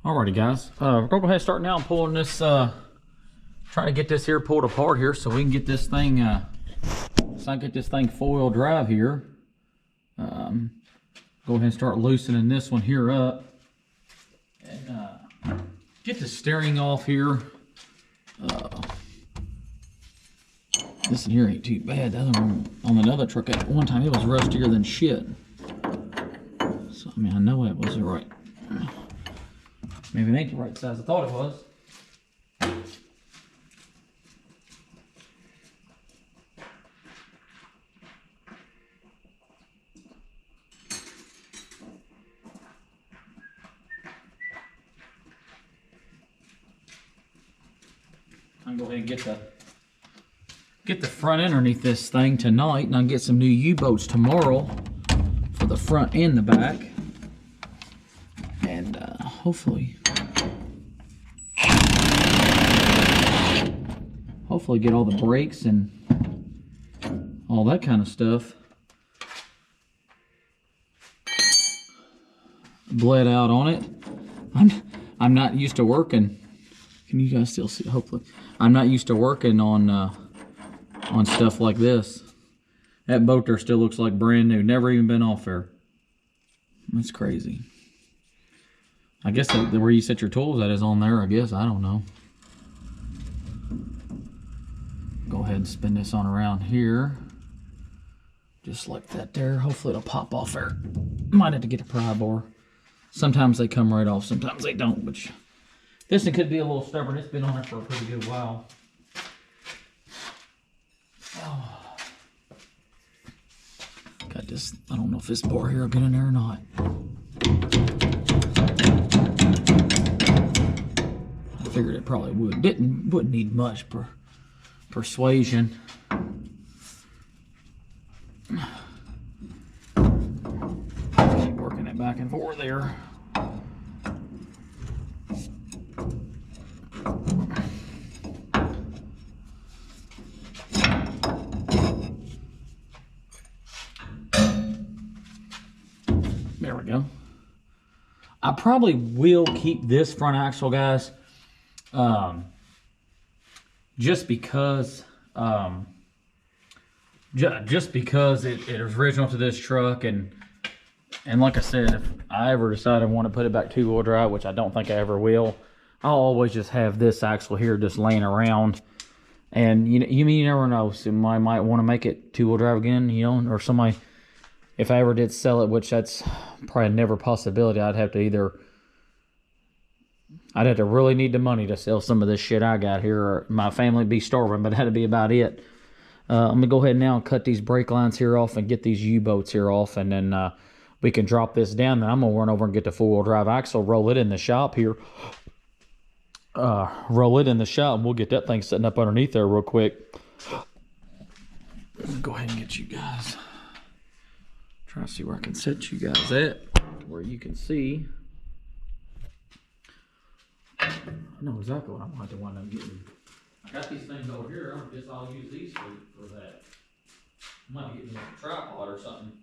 Alrighty guys, we're gonna go ahead and start now and pulling this, trying to get this here pulled apart here so we can get this thing, four-wheel drive here. Go ahead and start loosening this one here up. And get the steering off here. This one here ain't too bad. The other one on another truck at one time, it was rustier than shit. So, I mean, I know it was the right. Maybe it ain't the right size I thought it was. I'm gonna go ahead and get the front underneath this thing tonight, and I'll get some new U-boats tomorrow for the front and the back. And hopefully get all the brakes and all that kind of stuff bled out on it. I'm not used to working. Can you guys still see? Hopefully, I'm not used to working on stuff like this. That boat there still looks like brand new. Never even been off there. That's crazy. I guess where you set your tools at is on there, I guess. I don't know. Go ahead and spin this on around here. Just like that there. Hopefully it'll pop off there. Might have to get a pry bar. Sometimes they come right off, sometimes they don't. But this one could be a little stubborn. It's been on there for a pretty good while. Oh. Got this, I don't know if this bar here will get in there or not. I figured it probably would. Wouldn't need much persuasion. Keep working it back and forth there. There we go. I probably will keep this front axle, guys, just because it is original to this truck, and like I said, if I ever decide I want to put it back two-wheel drive, which I don't think I ever will, I'll always just have this axle here just laying around. And you never know, somebody might want to make it two-wheel drive again, or somebody. If I ever did sell it, which that's probably never a possibility, I'd have to really need the money to sell some of this shit I got here, or my family would be starving, but that'd be about it. I'm going to go ahead now and cut these brake lines here off and get these U-boats here off, and then we can drop this down. Then I'm going to run over and get the four-wheel drive axle, roll it in the shop here. Roll it in the shop, and we'll get that thing sitting up underneath there real quick. Go ahead and get you guys. Try to see where I can set you guys at, where you can see. I know exactly what I'm going to wind up getting. I got these things over here. I guess I'll use these for that. I might be getting a tripod or something.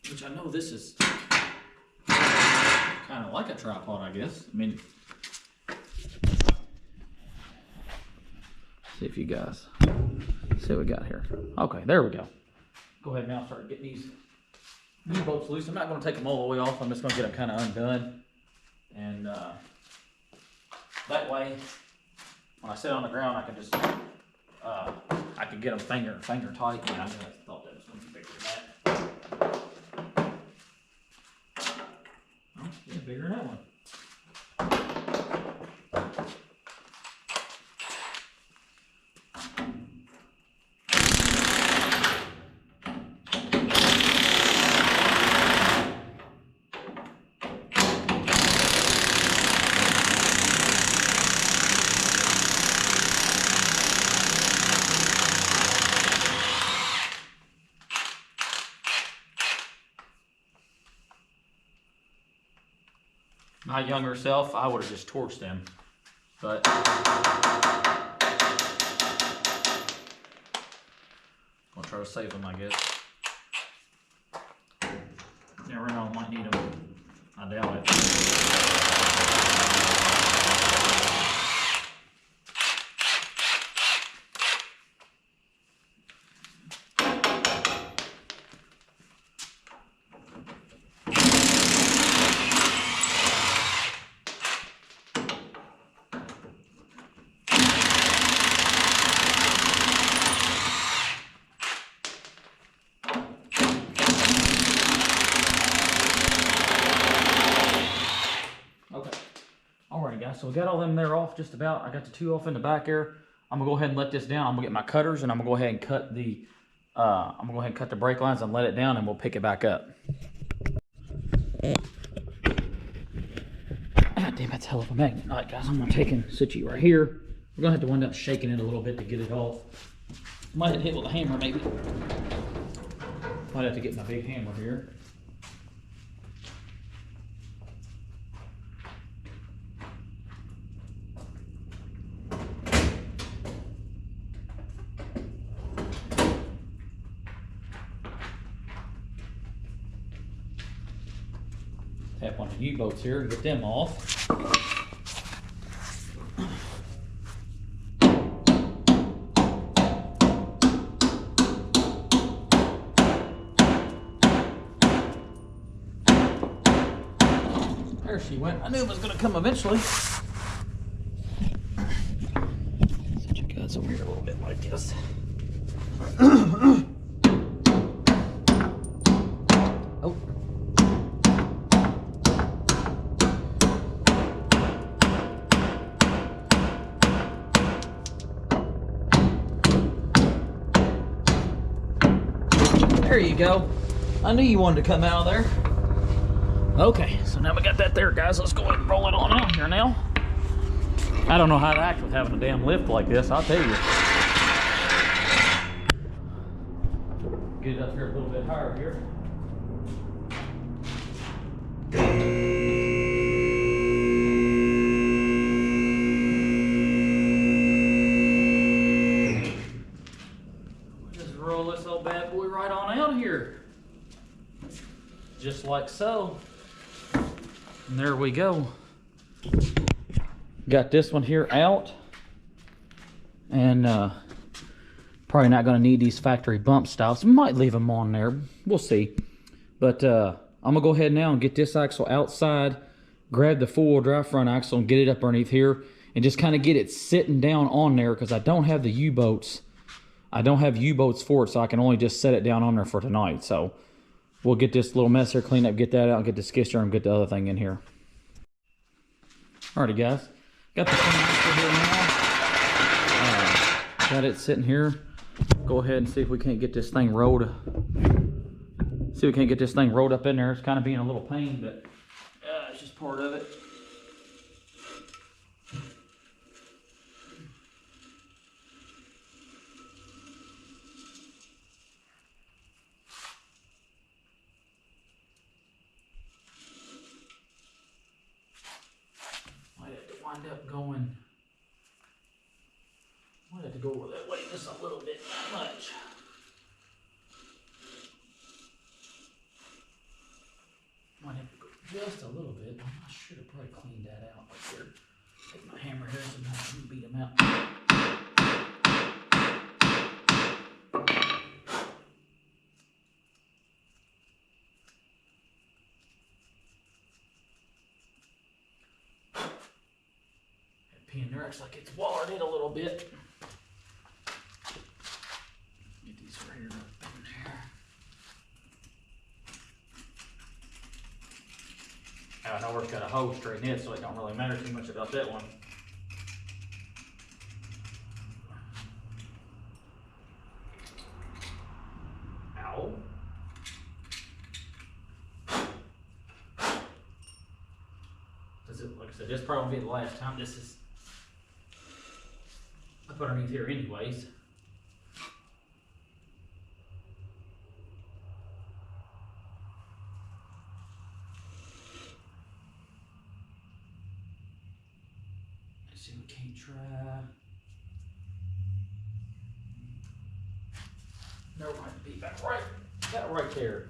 Which I know this is kind of like a tripod, I guess. I mean, see if you guys see what we got here. Okay, there we go. Go ahead now and start getting these U-bolts loose. I'm not going to take them all the way off. I'm just going to get them kind of undone. And that way, when I sit on the ground, I can just, I can get them finger tight. Yeah, I thought that was going to be bigger than that. Oh, yeah, bigger than that one. My younger self, I would have just torched them, but I'll try to save them, I guess. Never know, might need them. I doubt it. Alrighty guys, so we got all them there off just about. I got the 2 off in the back there. I'm gonna go ahead and let this down. I'm gonna get my cutters and I'm gonna go ahead and cut the brake lines and let it down, and we'll pick it back up. Ah, damn, that's a hell of a magnet. Alright guys, I'm gonna take and sit you right here. We're gonna have to wind up shaking it a little bit to get it off. Might have to hit with a hammer maybe. Might have to get my big hammer here. Tap on the U-boats here and get them off. There she went. I knew it was going to come eventually. Set your guys over here a little bit like this. Oh. There you go. I knew you wanted to come out of there. Okay, so now we got that there, guys. Let's go ahead and roll it on out here now. I don't know how to act with having a damn lift like this, I'll tell you. Get it up here a little bit higher here. Just roll this old bad boy right on out here. Just like so. And there we go. Got this one here out. And probably not going to need these factory bump stops. Might leave them on there. We'll see. But I'm going to go ahead now and get this axle outside. Grab the 4-wheel drive front axle and get it up underneath here. And just kind of get it sitting down on there, because I don't have the U-boats. I don't have U-boats for it, so I can only just set it down on there for tonight. So we'll get this little mess here cleaned up, get that out, get the skid steer, and get the other thing in here. Alrighty guys, got the thing here now. Got it sitting here. Go ahead and see if we can't get this thing rolled. See if we can't get this thing rolled up in there. It's kind of being a little pain, but it's just part of it. Wind up going. Might have to go over that way just a little bit, not much. Might have to go just a little bit. I should have probably cleaned that out right there. Take my hammer here sometimes and beat them out. Pin there, looks like it's watered in a little bit. Get these right here up in there. I know we've got a hose straight in it, so it don't really matter too much about that one. Ow. Like I said, this probably won't be the last time this is up underneath here anyways. Let's see, we can't try. No, might be about right there.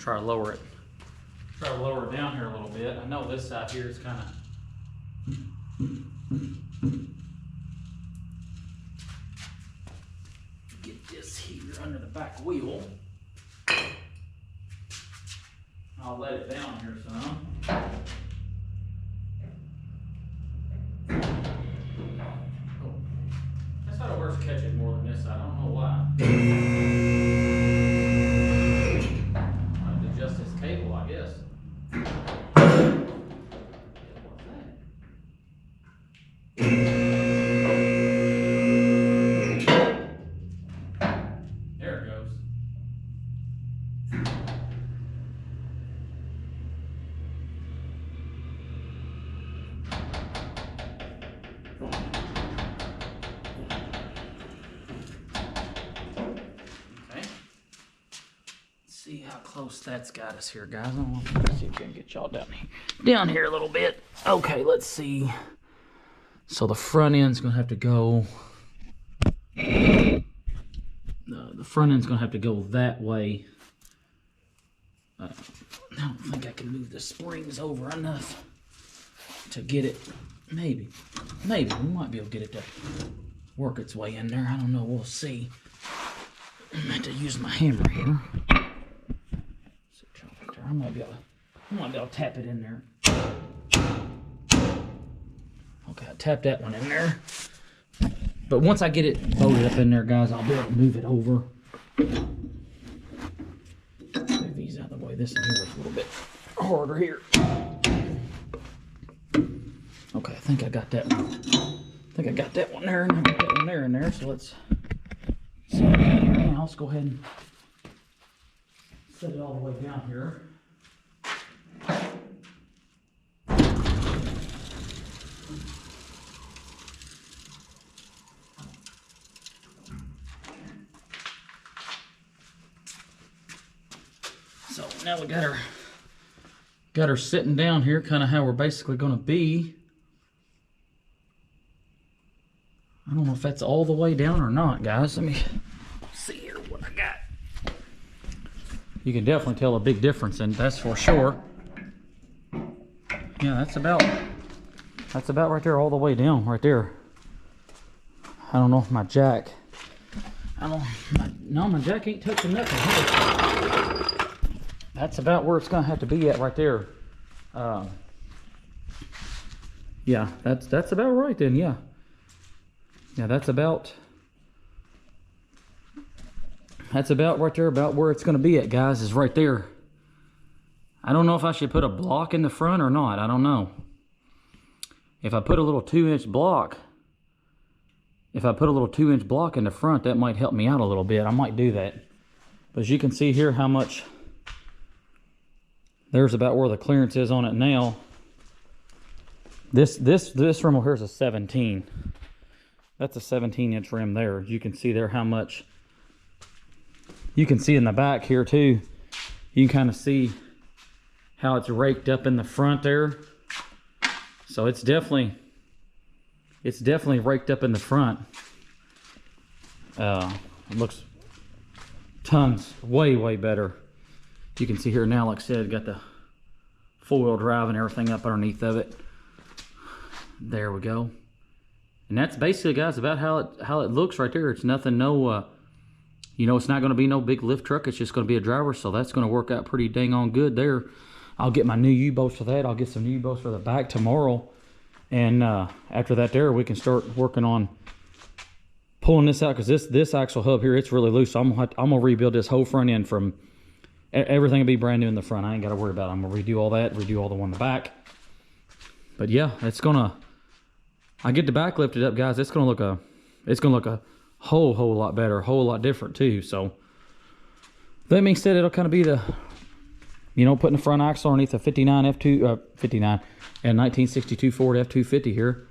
Try to lower it. Try to lower it down here a little bit. I know this side here is kind of. Get this here under the back wheel. I'll let it down here some. Oh. That side of works catching more than this side. I don't know why. I have to adjust this cable, I guess. What's that? There it goes. See how close that's got us here, guys. Let's see if we can get y'all down here a little bit. Okay, let's see. So the front end's gonna have to go. The front end's gonna have to go that way. I don't think I can move the springs over enough to get it. Maybe we might be able to get it to work its way in there. I don't know. We'll see. I have to use my hammer here. I might be able to tap it in there. Okay, I tapped that one in there. But once I get it bolted up in there, guys, I'll be able to move it over. Move these out of the way. This one here is a little bit harder here. Okay, I think I got that one. I think I got that one there, and I got that one there and there. So let's see. Now let's go ahead and set it all the way down here. So now we got her sitting down here, kind of how we're basically going to be. I don't know if that's all the way down or not, guys. Let me see here what I got. You can definitely tell a big difference, and that's for sure. Yeah, that's about right there, all the way down, right there. I don't know if my jack. No, my jack ain't touching nothing here. That's about where it's gonna have to be at right there. Yeah, that's about right then. Yeah, that's about right there, about where it's gonna be at, guys, is right there. I don't know if I should put a block in the front or not. I don't know. If I put a little 2-inch block, in the front, that might help me out a little bit. I might do that. But as you can see here how much, there's about where the clearance is on it now. This rim over here is a 17. That's a 17-inch rim there. You can see there how much. You can see in the back here too. You can kind of see how it's raked up in the front there. So it's definitely raked up in the front. It looks tons, way better. You can see here now, like I said, got the 4-wheel drive and everything up underneath of it. There we go. And that's basically, guys, about how it looks right there. It's nothing, no, you know, it's not going to be no big lift truck. It's just going to be a driver, so that's going to work out pretty dang on good there. I'll get my new U-bolts for that. I'll get some new U-bolts for the back tomorrow. And after that there, we can start working on pulling this out, because this axle hub here, it's really loose. So I'm gonna rebuild this whole front end from, everything will be brand new in the front. I ain't got to worry about it. I'm gonna redo all that, redo all the one in the back. But yeah, it's gonna, I get the back lifted up, guys, it's gonna look a whole lot better, a whole lot different too. So that being said, it'll kind of be the, you know, putting the front axle underneath a 59 and 1962 Ford F250 here.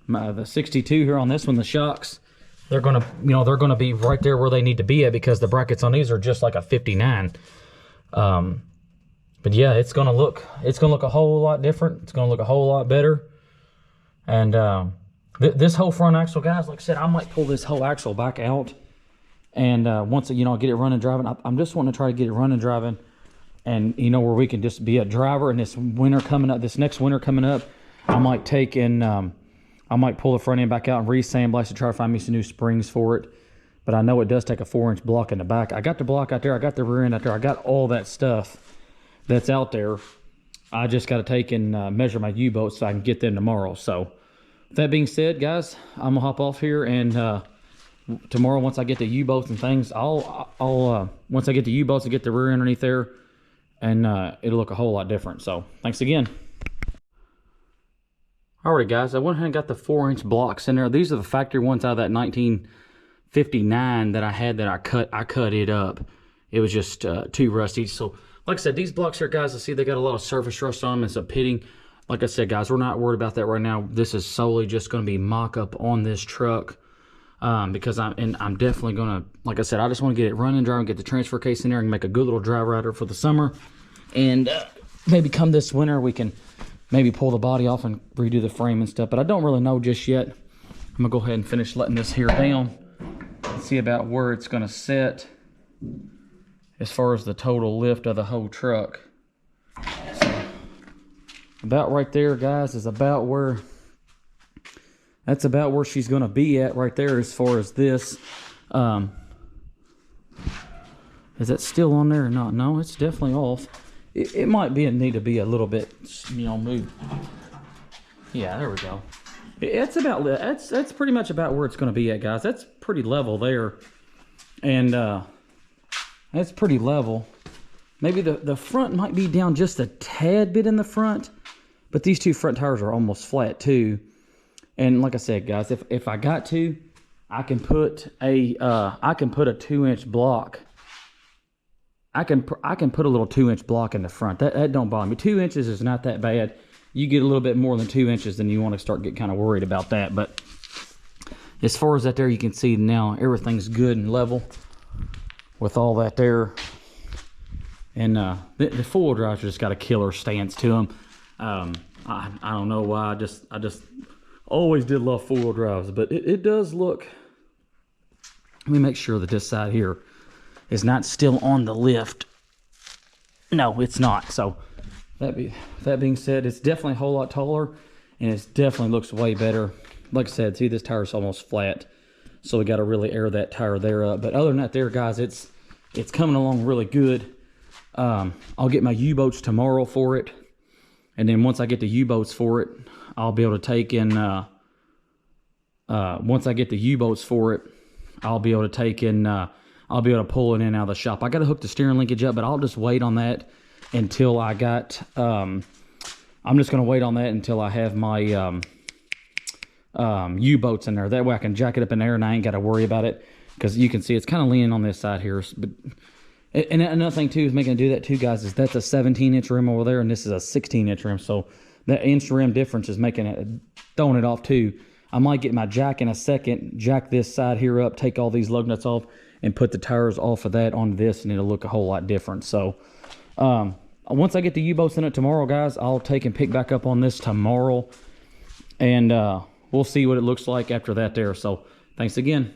The 62 here on this one, the shocks, they're gonna be right there where they need to be at, because the brackets on these are just like a 59. But yeah, it's gonna look a whole lot different. It's gonna look a whole lot better. And this whole front axle, guys, like I said, I might pull this whole axle back out, and once, you know, get it running driving. I'm just wanting to try to get it running driving and you know, where we can just be a driver. And this winter coming up, this next winter coming up, I might take and I might pull the front end back out and re-sandblast to try to find me some new springs for it. But I know it does take a 4-inch block in the back. I got the block out there, I got the rear end out there, I got all that stuff that's out there. I just got to take and measure my U-boats so I can get them tomorrow. So that being said, guys, I'm gonna hop off here, and tomorrow, once I get the U-boats and things, I'll once I get the U-boats and get the rear underneath there, and it'll look a whole lot different. So thanks again. Alright guys, I went ahead and got the 4-inch blocks in there. These are the factory ones out of that 1959 that I had that I cut it up. It was just too rusty. So like I said, these blocks here, guys, I see they got a lot of surface rust on them and some pitting. Like I said, guys, we're not worried about that right now. This is solely just going to be mock-up on this truck, because I'm definitely going to, like I said, I just want to get it running, dry, and get the transfer case in there and make a good little dry rider for the summer. And maybe come this winter, we can maybe pull the body off and redo the frame and stuff. But I don't really know just yet. I'm going to go ahead and finish letting this here down and see about where it's going to set as far as the total lift of the whole truck. So about right there, guys, is about where, that's about where she's going to be at right there as far as this. Is that still on there or not? No, it's definitely off. It might need to be a little bit, you know, moved. Yeah, there we go. It's about, that's pretty much about where it's going to be at, guys. That's pretty level there, and that's pretty level. Maybe the front might be down just a tad bit in the front, but these two front tires are almost flat too. And like I said, guys, if I got to, I can put a 2-inch block. I can put a little 2-inch block in the front. That don't bother me. 2 inches is not that bad. You get a little bit more than 2 inches, then you want to start getting kind of worried about that. But as far as that there, you can see now everything's good and level with all that there. And the 4-wheel drive's just got a killer stance to them. I don't know why. I just always did love 4-wheel drives, but it does look. Let me make sure that this side here is not still on the lift. No, it's not. So that being said, it's definitely a whole lot taller, and it definitely looks way better. Like I said, see, this tire's almost flat, so we got to really air that tire there up. But other than that there, guys, it's coming along really good. I'll get my U-boats tomorrow for it, and then once I get the U-boats for it, I'll be able to take in once I get the U-boats for it, I'll be able to take in I'll be able to pull it in out of the shop. I got to hook the steering linkage up, but I'll just wait on that until I got, I'm just going to wait on that until I have my U-boats in there. That way I can jack it up in there and I ain't got to worry about it, because you can see it's kind of leaning on this side here. But, and another thing too is making it do that too, guys, is that's a 17-inch rim over there and this is a 16-inch rim. So that inch rim difference is making it, throwing it off too. I might get my jack in a second, jack this side here up, take all these lug nuts off, and put the tires off of that onto this, and it'll look a whole lot different. So once I get the U-boats in it tomorrow, guys, I'll take and pick back up on this tomorrow, and we'll see what it looks like after that there. So thanks again.